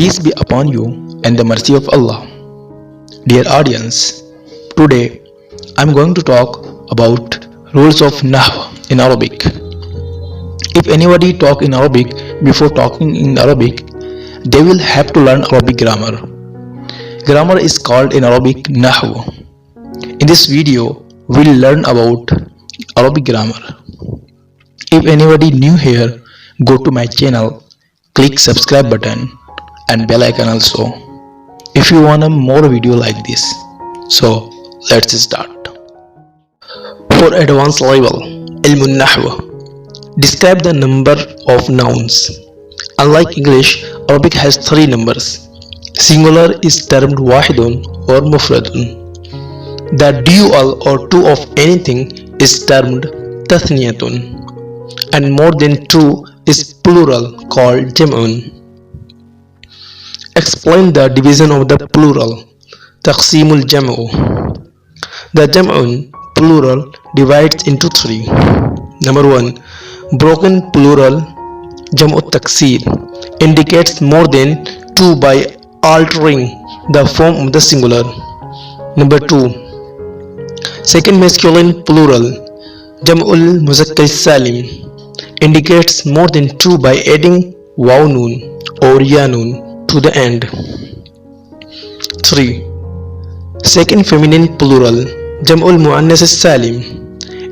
Peace be upon you and the mercy of Allah. Dear audience, today I'm going to talk about rules of Nahw in Arabic. If anybody talk in Arabic, before talking in Arabic, they will have to learn Arabic grammar. Grammar is called in Arabic Nahw. In this video, we'll learn about Arabic grammar. If anybody new here, go to my channel, click subscribe button and bell icon also if you want a more video like this. So let's start. For advanced level, Ilmun Nahw. Describe the number of nouns. Unlike English, Arabic has 3 numbers. Singular is termed wahidun or mufradun. The dual or two of anything is termed tathniyatun, and more than 2 is plural called jam'un. Explain the division of the plural. Taqsimul jam'u. The jam'un plural divides into 3. Number 1. Broken plural jam'u taksir indicates more than 2 by altering the form of the singular. Number 2. Second masculine plural jam'ul muzakkar salim indicates more than 2 by adding waw nun or ya nun to the end. 3. Second feminine plural jam'ul muannas salim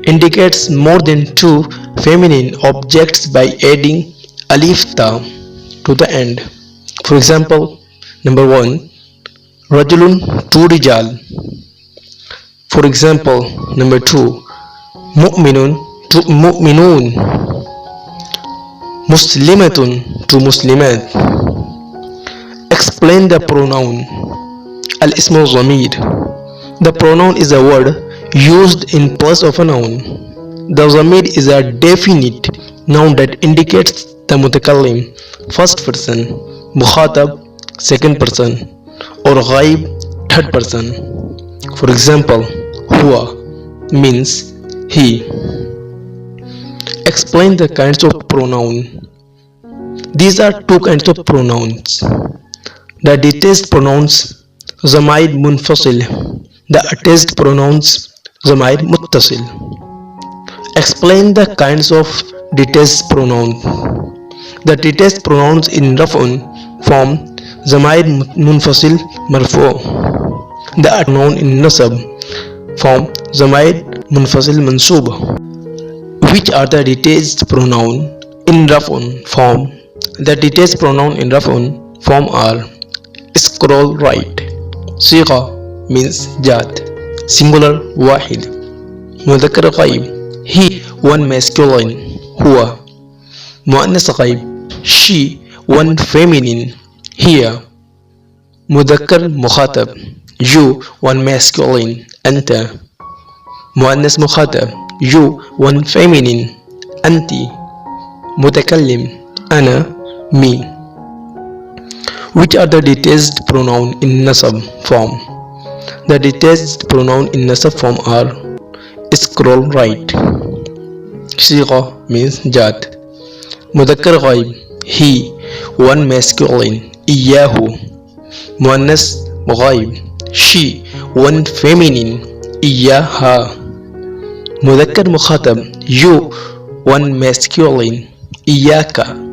indicates more than 2 feminine objects by adding alif ta to the end. For example, number 1, rajulun 2 rijal. For example, number 2, mu'minun to mu'minun, muslimatun to muslimat. Explain the pronoun. Al-ismu zamir. The pronoun is a word used in place of a noun. The zamir is a definite noun that indicates the mutakallim, first person, mukhatab, second person, or ghaib, third person. For example, huwa means he. Explain the kinds of pronoun. These are 2 kinds of pronouns. The detached pronouns zamair munfasil, the attached pronouns zamair muttasil. Explain the kinds of detached pronouns. The detached pronouns in raf'un form zamair munfasil marfu'. The pronoun in nasab form zamair munfasil mansub. Which are the detached pronoun in raf'un form? The detached pronoun in raf'un form are scroll right, sigha means jat, singular wahid, mudhakkar ghaib, he, one masculine, huwa, muannas ghaib, she, one feminine, hiya, mudhakkar mukhatab, you, one masculine, anta, muannas mukhatab, you, one feminine, anti, mutakallim, ana, me. Which are the detached pronoun in nasab form? The detached pronoun in nasab form are scroll right, sigha means jat, mudhakkar ghaib, he, one masculine, iyahu, muannas ghaib, she, one feminine, iyaha, mudhakkar mukhatab, you, one masculine, iyaka,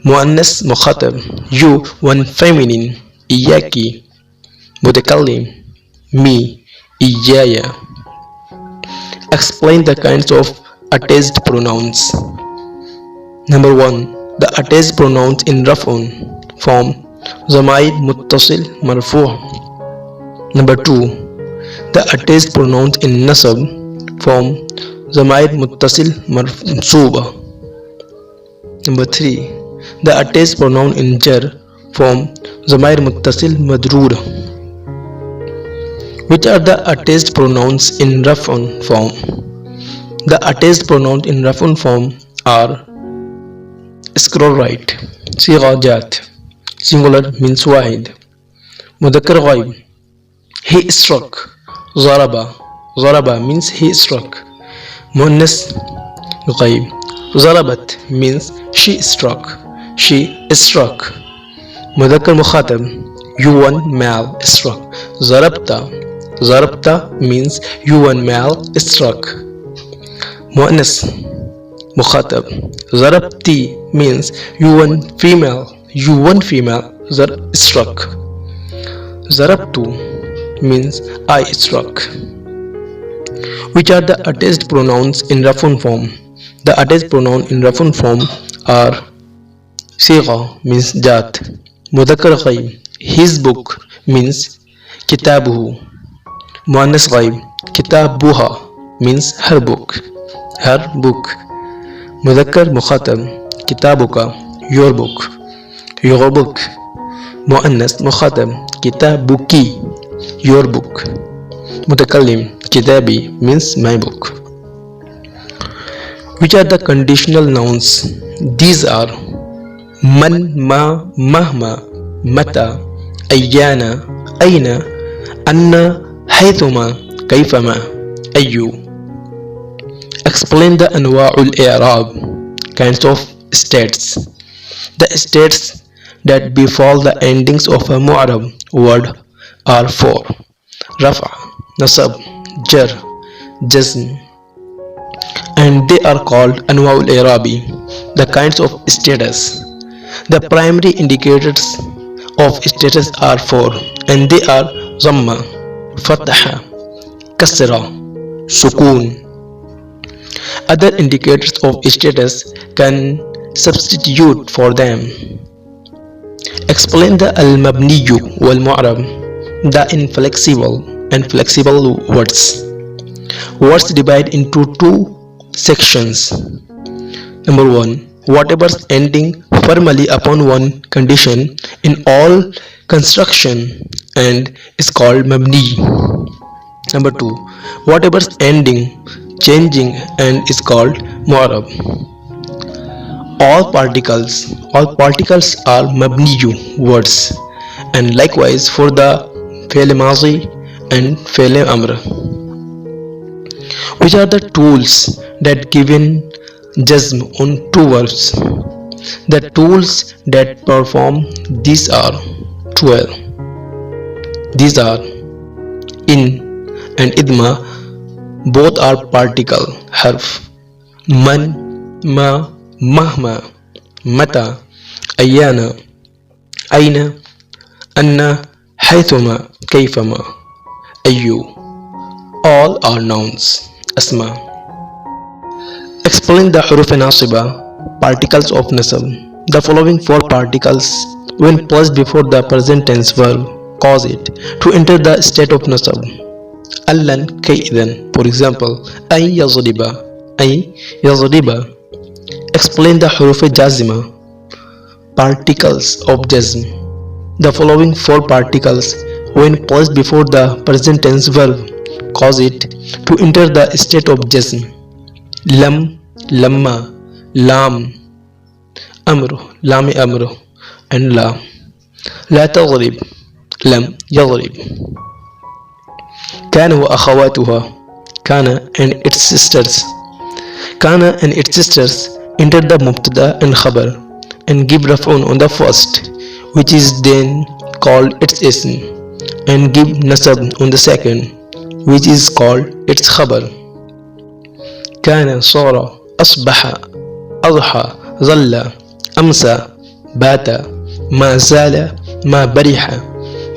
muannas mukhatab, you, one feminine, iyaki, mutakallim, me, iyaya. Explain the kinds of attached pronouns. Number 1. The attached pronouns in raf'un form zamair muttasil marfu'. Number 2. The attached pronouns in nasab form zamair muttasil mansuba. Number 3. The attached pronoun in jar form zamair muttasil madroor. Which are the attached pronouns in raf'un form? The attached pronouns in raf'un form are scroll right, sigha jat, singular means wahid, mudhakkar ghaib, he struck, zaraba means he struck, muannas ghaib, zarabat means she struck, مذكر مخاطب you one male struck. ضربت means you one male struck. مؤنث مخاطب ضربتي means you one female struck. ضربت means I struck. Which are the attached pronouns in Rafun form? The attached pronoun in Rafun form are Sigha means Jat. Mudhakkar Ghaib his book means Kitabuhu. Muannas Ghaib Kitabuha means her book. Mudhakkar Mukhatab Kitabuka your book. Muannas Mukhatab Kitabuki your book. Mutakallim Kitabi means my book. Which are the conditional nouns? These are man, ma, mahma, mata, ayyana, aina, anna, haythuma, kayfama, ayyu. Explain the anwa'ul i'rab, kinds of states. The states that befall the endings of a mu'arab word are four: rafa, nasab, jar, jazm, and they are called anwa'ul i'rabi, the kinds of status. The primary indicators of status are four, and they are zamma, fatha, kasra, sukun. Other indicators of status can substitute for them. Explain the al-mabniyu wal-mu'rab, the inflexible and flexible words. Words divide into two sections. Number 1. Whatever's ending firmly upon one condition in all construction and is called mabni. Number 2. Whatever's ending changing and is called mu'rab. All particles are mabniyu words, and likewise for the fi'l mazi and fi'l amr. Which are the tools that given jazm on two verbs? The tools that perform these are 12. These are in and idma, both are particle harf. Man, ma, mahma, mata, ayyana, aina, anna, haythuma, kayfama, ayyu. All are nouns. Asma. Explain the huruf nasiba, particles of nasab. The following four particles, when placed before the present tense verb, cause it to enter the state of nasab. Allan, kaidan. For example, ay yazriba. Explain the huruf jazima, particles of jazm. The following four particles, when placed before the present tense verb, cause it to enter the state of jazm. Lam, lamma, lam, amru, lami amru, and la. La taghrib, lam yaghrib. Kana wa akhawatuha, kana and its sisters. Kana and its sisters enter the mubtada and khabar and give raf'un on the first, which is then called its ism, and give nasab on the second, which is called its khabar. Kana, sara, asbaha, adha, zalla, amsa, bata, ma zala, ma bariha,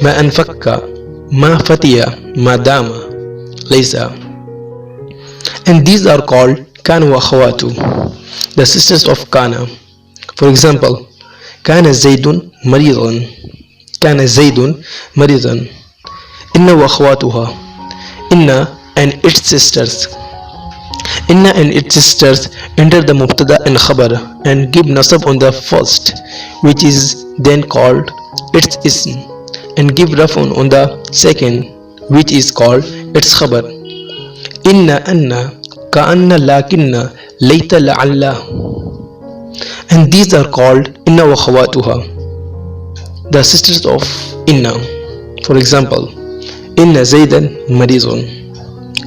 ma anfakka, ma fatiya, ma dama, laysa. And these are called kana wa akhawatu, the sisters of kana. For example, kana zaydun maridan, kana zaydun maridan. Inna wa akhawatuha, inna and its sisters. Inna and its sisters enter the mubtada and khabar and give nasab on the first, which is then called its ism, and give raf'un on the second, which is called its khabar. Inna, anna, ka'anna, lakinna, layta, la'alla. And these are called inna wa khawatuha, the sisters of inna. For example, inna zaydan maridun,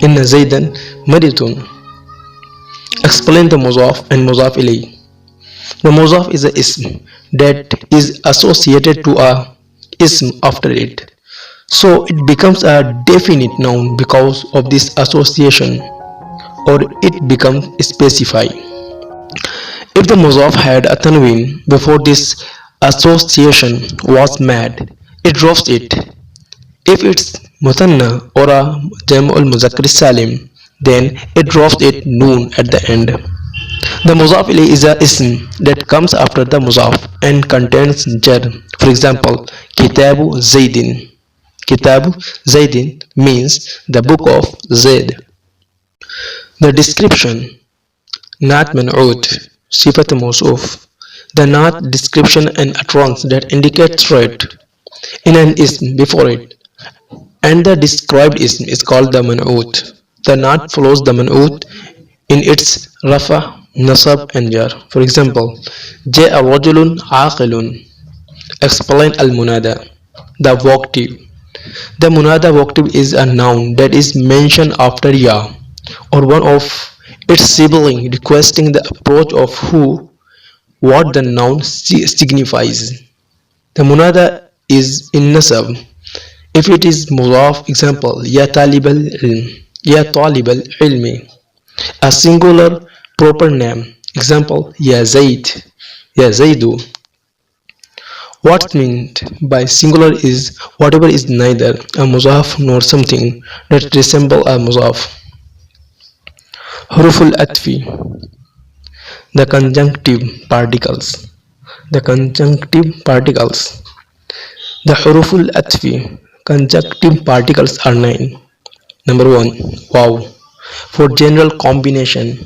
inna zaydan maridun. Explain the muzaf and muzaf ilay. The muzaf is a ism that is associated to a ism after it. So it becomes a definite noun because of this association, or it becomes specified. If the mudaf had a tanween before this association was made, it drops it. If it's muthanna or a jam'ul muzakkar salim, then it drops it noon at the end. The mudaf ilayh is a ism that comes after the mudaf and contains jar. For example, kitabu zaidin. Kitabu zaidin means the book of Zaid. The description Not man'ud, sifat mawsuf. The not description and utterance that indicate threat in an ism before it, and the described ism is called the man'ud. The not follows the man'ud in its rafa, nasab and jar. For example, ja'a rajulun aqilun. Explain al-munada. The vocative. The munada vocative is a noun that is mentioned after ya or one of its sibling requesting the approach of who what the noun signifies. The munada is in nasab if it is mudaf. Example, ya talib al-ilm, ya talib al-ilmi. A singular proper name. Example, ya zaid, ya zaidu. What's meant by singular is whatever is neither a mudaf nor something that resembles a mudaf. Huruful atfi, the conjunctive particles. The conjunctive particles. The huruful atfi, conjunctive particles are 9. Number 1, waw, for general combination.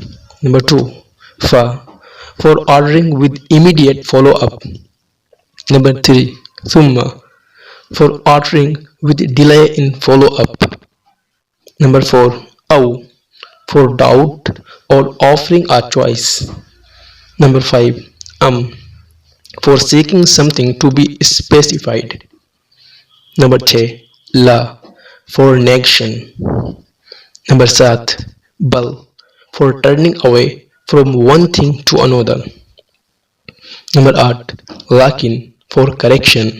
Number 2, fa, for ordering with immediate follow-up. Number 3, thumma, for ordering with delay in follow-up. Number 4, aw, for doubt or offering a choice. Number 5, for seeking something to be specified. Number 6, la, for negation. Number 7, bal, for turning away from one thing to another. Number 8, lakin, for correction.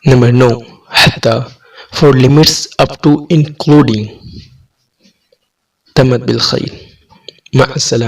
Number 9, hatta, for limits up to including. تمت بالخير. مع السلامة.